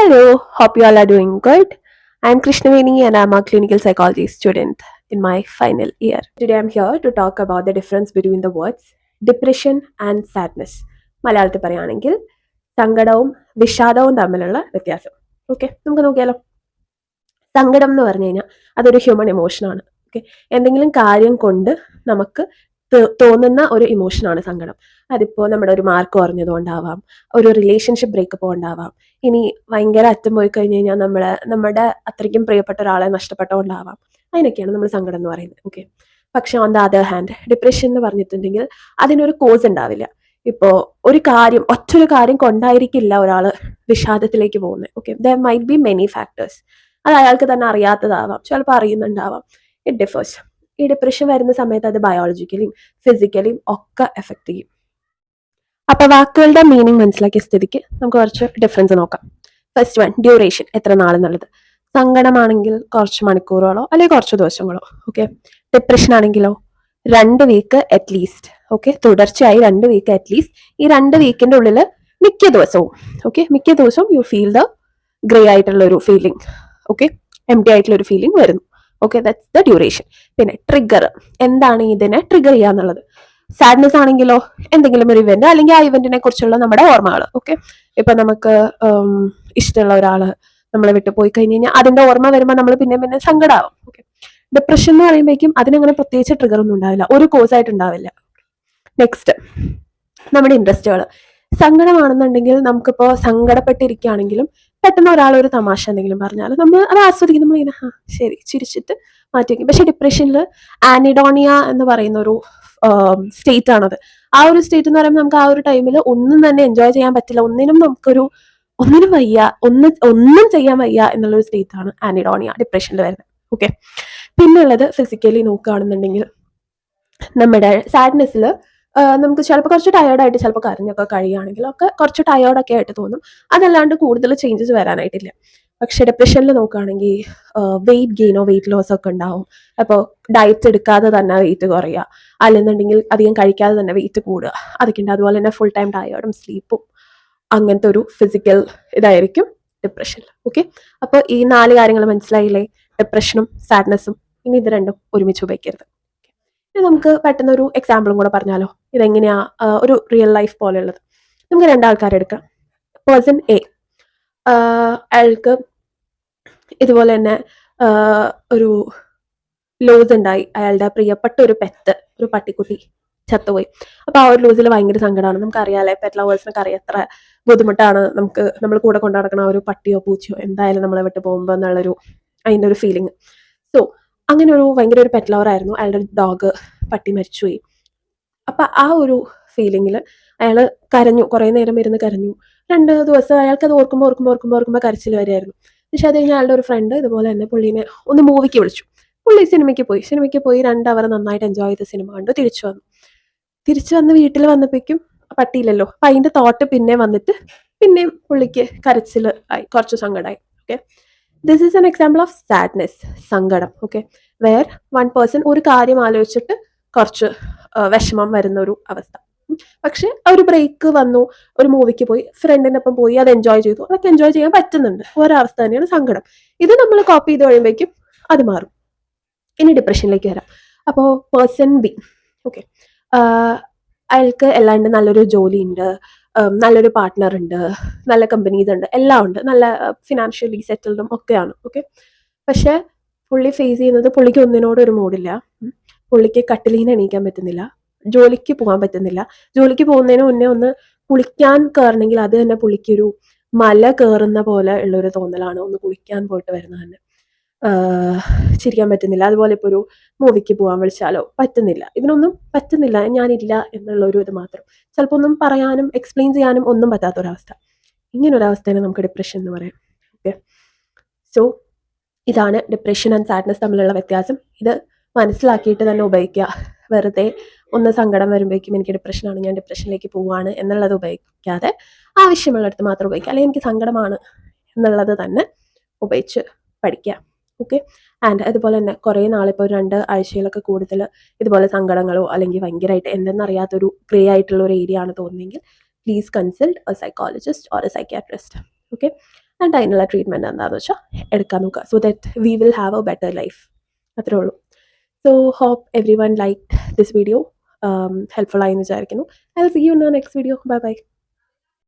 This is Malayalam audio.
Hello, hope you all are doing good. I'm Krishnaveni and I'm a clinical psychology student in my final year. Today I'm here to talk about the difference between the words depression and sadness. മലയാളത്തിൽ പറയുകയാണെങ്കിൽ സങ്കടവും വിഷാദവും തമ്മിലുള്ള വ്യത്യാസം. ഓക്കെ, നമുക്ക് നോക്കിയാലോ. സങ്കടം എന്ന് പറഞ്ഞു കഴിഞ്ഞാൽ അതൊരു ഹ്യൂമൻ ഇമോഷനാണ്. ഓക്കെ, എന്തെങ്കിലും കാര്യം കൊണ്ട് നമുക്ക് തോന്നുന്ന ഒരു ഇമോഷനാണ് സങ്കടം. അതിപ്പോൾ നമ്മുടെ ഒരു മാർക്ക് കുറഞ്ഞതുകൊണ്ടാവാം, ഒരു റിലേഷൻഷിപ്പ് ബ്രേക്കപ്പ് കൊണ്ടാവാം, ഇനി ഭയങ്കര അറ്റം പോയി കഴിഞ്ഞ് കഴിഞ്ഞാൽ നമ്മുടെ അത്രയ്ക്കും പ്രിയപ്പെട്ട ഒരാളെ നഷ്ടപ്പെട്ടുകൊണ്ടാവാം. അതിനൊക്കെയാണ് നമ്മൾ സങ്കടം എന്ന് പറയുന്നത്. ഓക്കെ, പക്ഷെ on the other hand depression എന്ന് പറഞ്ഞിട്ടുണ്ടെങ്കിൽ അതിനൊരു കോസ് ഉണ്ടാവില്ല. ഇപ്പോൾ ഒറ്റൊരു കാര്യം കൊണ്ടായിരിക്കില്ല ഒരാൾ വിഷാദത്തിലേക്ക് പോകുന്നത്. Okay, there might be many factors. അത് അയാൾക്ക് തന്നെ അറിയാത്തതാവാം, ചിലപ്പോൾ അറിയുന്നുണ്ടാവാം. It differs. ഈ ഡിപ്രഷൻ വരുന്ന സമയത്ത് അത് ബയോളജിക്കലിയും ഫിസിക്കലിയും ഒക്കെ എഫക്ട് ചെയ്യും. അപ്പൊ വാക്കുകളുടെ മീനിങ് മനസ്സിലാക്കിയ സ്ഥിതിക്ക് നമുക്ക് കുറച്ച് ഡിഫറൻസ് നോക്കാം. ഫസ്റ്റ് വൺ, ഡ്യൂറേഷൻ, എത്ര നാളെന്നുള്ളത്. സങ്കടമാണെങ്കിൽ കുറച്ച് മണിക്കൂറുകളോ അല്ലെങ്കിൽ കുറച്ച് ദിവസങ്ങളോ. ഓക്കെ, ഡിപ്രഷൻ ആണെങ്കിലോ 2 വീക്ക് അറ്റ്ലീസ്റ്റ്. ഓക്കെ, തുടർച്ചയായി 2 വീക്ക് അറ്റ്ലീസ്റ്റ്. ഈ 2 വീക്കിന്റെ ഉള്ളിൽ മിക്ക ദിവസവും യു ഫീൽ ദ ഗ്രേ ആയിട്ടുള്ള ഒരു ഫീലിംഗ്. ഓക്കെ, എം ടി ആയിട്ടുള്ള ഒരു ഫീലിംഗ് വരുന്നു. Okay, that's the duration. പിന്നെ ട്രിഗർ, എന്താണ് ഇതിനെ ട്രിഗർ ചെയ്യാന്നുള്ളത്. സാഡ്നെസ് ആണെങ്കിലോ എന്തെങ്കിലും ഒരു ഇവന്റ് അല്ലെങ്കിൽ ആ ഇവന്റിനെ കുറിച്ചുള്ള നമ്മുടെ ഓർമ്മകൾ. ഓക്കെ, ഇപ്പൊ നമുക്ക് ഇഷ്ടമുള്ള ഒരാള് നമ്മളെ വിട്ടു പോയി കഴിഞ്ഞ് കഴിഞ്ഞാൽ അതിന്റെ ഓർമ്മ വരുമ്പോൾ നമ്മൾ പിന്നെ സങ്കടമാവും. ഓക്കെ, ഡിപ്രഷൻ എന്ന് പറയുമ്പോഴേക്കും അതിനങ്ങനെ പ്രത്യേകിച്ച് ട്രിഗർ ഒന്നും ഉണ്ടാവില്ല, ഒരു കോസ് ആയിട്ട് ഉണ്ടാവില്ല. നെക്സ്റ്റ്, നമ്മുടെ ഇൻട്രസ്റ്റുകൾ. സങ്കടമാണെന്നുണ്ടെങ്കിൽ നമുക്കിപ്പോൾ സങ്കടപ്പെട്ടിരിക്കുകയാണെങ്കിലും പെട്ടെന്ന് ഒരാൾ ഒരു തമാശ എന്തെങ്കിലും പറഞ്ഞാൽ നമ്മൾ അത് ആസ്വദിക്കും. നമ്മളിങ്ങനെ ശരി ചിരിച്ചിട്ട് മാറ്റി വയ്ക്കും. പക്ഷെ ഡിപ്രഷനിൽ ആനിഡോണിയ എന്ന് പറയുന്ന ഒരു സ്റ്റേറ്റ് ആണത്. ആ ഒരു സ്റ്റേറ്റ് എന്ന് പറയുമ്പോൾ നമുക്ക് ആ ഒരു ടൈമിൽ ഒന്നും തന്നെ എൻജോയ് ചെയ്യാൻ പറ്റില്ല, ഒന്നിനും വയ്യ, ഒന്നും ചെയ്യാൻ വയ്യ എന്നുള്ളൊരു സ്റ്റേറ്റ് ആണ് ആനിഡോണിയ ഡിപ്രഷനിൽ വരുന്നത്. ഓക്കെ, പിന്നെ ഉള്ളത് ഫിസിക്കലി നോക്കുകയാണെന്നുണ്ടെങ്കിൽ നമ്മുടെ സാഡ്നെസ്സിൽ നമുക്ക് ചിലപ്പോൾ കുറച്ച് ടയേർഡായിട്ട് ചിലപ്പോൾ കരഞ്ഞൊക്കെ കഴിയുകയാണെങ്കിൽ ഒക്കെ കുറച്ച് ടയേർഡൊക്കെ ആയിട്ട് തോന്നും. അതല്ലാണ്ട് കൂടുതൽ ചേഞ്ചസ് വരാനായിട്ടില്ല. പക്ഷെ ഡിപ്രഷനിൽ നോക്കുകയാണെങ്കിൽ വെയിറ്റ് ഗെയിനോ വെയിറ്റ് ലോസോ ഒക്കെ ഉണ്ടാവും. അപ്പോൾ ഡയറ്റ് എടുക്കാതെ തന്നെ വെയിറ്റ് കുറയുക, അല്ലെന്നുണ്ടെങ്കിൽ അധികം കഴിക്കാതെ തന്നെ വെയിറ്റ് കൂടുക, അതൊക്കെ ഉണ്ട്. അതുപോലെ തന്നെ ഫുൾ ടൈം ടയേർഡും സ്ലീപ്പും അങ്ങനത്തെ ഒരു ഫിസിക്കൽ ഇതായിരിക്കും ഡിപ്രഷനിൽ. ഓക്കെ, അപ്പോൾ ഈ 4 കാര്യങ്ങൾ മനസ്സിലായില്ലേ? ഡിപ്രഷനും സാഡ്നെസ്സും. ഇനി ഇത് രണ്ടും ഒരുമിച്ച് ഉപയോഗിക്കരുത്. ഇനി നമുക്ക് പെട്ടെന്ന് ഒരു എക്സാമ്പിളും കൂടെ പറഞ്ഞാലോ. ഇതെങ്ങനെയാ ഒരു റിയൽ ലൈഫ് പോലെയുള്ളത്. നമുക്ക് 2 ആൾക്കാരെ എടുക്കാം. പേഴ്സൺ എ, അയാൾക്ക് ഇതുപോലെ തന്നെ ഒരു ലോസ് ഉണ്ടായി. അയാളുടെ പ്രിയപ്പെട്ട ഒരു പെറ്റ്, ഒരു പട്ടിക്കുട്ടി ചത്തുപോയി. അപ്പൊ ആ ഒരു ലൂസിൽ ഭയങ്കര സങ്കടമാണ്. നമുക്കറിയാലേ, പെറ്റ് ലവേഴ്സിനൊക്കെ അറിയാം എത്ര ബുദ്ധിമുട്ടാണ് നമ്മൾ കൂടെ കൊണ്ടു നടക്കണ ഒരു പട്ടിയോ പൂച്ചയോ എന്തായാലും നമ്മളെ വിട്ട് പോകുമ്പോൾ എന്നുള്ളൊരു അതിൻ്റെ ഒരു ഫീലിംഗ്. സോ അങ്ങനെ ഭയങ്കര ഒരു പെറ്റ് ലവർ ആയിരുന്നു. അയാളുടെ ഡോഗ് പട്ടി മരിച്ചുപോയി. അപ്പൊ ആ ഒരു ഫീലിങ്ങിൽ അയാൾ കരഞ്ഞു, കുറേ നേരം ഇരുന്ന് കരഞ്ഞു. 2 ദിവസം അയാൾക്ക് അത് ഓർക്കുമ്പോൾ കരച്ചിൽ വരികയായിരുന്നു. പക്ഷെ അത് കഴിഞ്ഞാൽ അയാളുടെ ഒരു ഫ്രണ്ട് ഇതുപോലെ തന്നെ പുള്ളീനെ ഒന്ന് മൂവിക്ക് വിളിച്ചു. പുള്ളി സിനിമയ്ക്ക് പോയി 2 അവർ നന്നായിട്ട് എൻജോയ് ചെയ്ത് സിനിമ കണ്ടു തിരിച്ചു വന്ന് വീട്ടിൽ വന്നപ്പോഴേക്കും പട്ടിയില്ലല്ലോ. അപ്പൊ അതിന്റെ തോട്ട് പിന്നെ പുള്ളിക്ക് കരച്ചിൽ ആയി, കുറച്ച് സങ്കടമായി. Okay, this is an example of sadness, സങ്കടം. ഓക്കെ, വേർ വൺ പേഴ്സൺ ഒരു കാര്യം ആലോചിച്ചിട്ട് കുറച്ച് വിഷമം വരുന്ന ഒരു അവസ്ഥ. പക്ഷെ ഒരു ബ്രേക്ക് വന്നു, ഒരു മൂവിക്ക് പോയി, ഫ്രണ്ടിൻ്റെ ഒപ്പം പോയി, അത് എൻജോയ് ചെയ്തു, അതൊക്കെ എൻജോയ് ചെയ്യാൻ പറ്റുന്നുണ്ട്. ഒരവസ്ഥ തന്നെയാണ് സങ്കടം. ഇത് നമ്മൾ കോപ്പി ചെയ്ത് കഴിയുമ്പോഴേക്കും അത് മാറും. ഇനി ഡിപ്രഷനിലേക്ക് വരാം. അപ്പോൾ പേഴ്സൺ ബി, ഓക്കെ, അയാൾക്ക് എല്ലാണ്ട് നല്ലൊരു ജോലിയുണ്ട്, നല്ലൊരു പാർട്ട്ണർ ഉണ്ട്, നല്ല കമ്പനീസ് ഉണ്ട്, എല്ലാം ഉണ്ട്, നല്ല ഫിനാൻഷ്യലി സെറ്റിൽഡും ഒക്കെയാണ്. ഓക്കെ, പക്ഷെ പുള്ളി ഫേസ് ചെയ്യുന്നത് പുള്ളിക്ക് ഒന്നിനോട് ഒരു മൂഡില്ല. പുള്ളിക്ക് കട്ടിലിൽ നിന്ന് എണീക്കാൻ പറ്റുന്നില്ല, ജോലിക്ക് പോകാൻ പറ്റുന്നില്ല. ജോലിക്ക് പോകുന്നതിന് മുന്നേ ഒന്ന് കുളിക്കാൻ കയറണമെങ്കിൽ അത് തന്നെ പുള്ളിക്കൊരു മല കയറുന്ന പോലെ ഉള്ളൊരു തോന്നലാണ്. ഒന്ന് കുളിക്കാൻ പോയിട്ട് വരുന്നത് തന്നെ ചിരിക്കാൻ പറ്റുന്നില്ല. അതുപോലെ ഇപ്പോൾ ഒരു മൂവിക്ക് പോകാൻ വിളിച്ചാലോ പറ്റുന്നില്ല. ഇതിനൊന്നും പറ്റുന്നില്ല, ഞാനില്ല എന്നുള്ളൊരു ഇത് മാത്രം. ചിലപ്പോൾ ഒന്നും പറയാനും എക്സ്പ്ലെയിൻ ചെയ്യാനും ഒന്നും പറ്റാത്തൊരവസ്ഥ. ഇങ്ങനൊരവസ്ഥയാണ് നമുക്ക് ഡിപ്രഷൻ എന്ന് പറയാം. ഓക്കെ, സോ ഇതാണ് ഡിപ്രഷൻ ആൻഡ് സാഡ്നെസ് തമ്മിലുള്ള വ്യത്യാസം. ഇത് മനസ്സിലാക്കിയിട്ട് തന്നെ ഉപയോഗിക്കുക. വെറുതെ ഒന്ന് സങ്കടം വരുമ്പോഴേക്കും എനിക്ക് ഡിപ്രഷനാണ്, ഞാൻ ഡിപ്രഷനിലേക്ക് പോവുകയാണ് എന്നുള്ളത് ഉപയോഗിക്കാതെ ആവശ്യമുള്ളിടത്ത് മാത്രം ഉപയോഗിക്കുക. അല്ലെങ്കിൽ എനിക്ക് സങ്കടമാണ് എന്നുള്ളത് തന്നെ ഉപയോഗിച്ച് പഠിക്കുക. ഓക്കെ, ആൻഡ് അതുപോലെ തന്നെ കുറേ നാളിപ്പോൾ 2 ആഴ്ചയിലൊക്കെ കൂടുതൽ ഇതുപോലെ സങ്കടങ്ങളോ അല്ലെങ്കിൽ ഭയങ്കരമായിട്ട് എന്തെന്നറിയാത്തൊരു ഗ്രേ ആയിട്ടുള്ള ഒരു ഏരിയ ആണ് തോന്നുന്നതെങ്കിൽ please consult a psychologist or a psychiatrist. Okay, and അതിനുള്ള ട്രീറ്റ്മെൻറ്റ് എന്താണെന്ന് വെച്ചാൽ എടുക്കാൻ നോക്കുക, so that we will have a better life. അത്രേ ഉള്ളൂ. So hope everyone like this video. Helpful ആയി എന്ന് വിചാരിക്കുന്നു. I will see you in the next video. Bye by.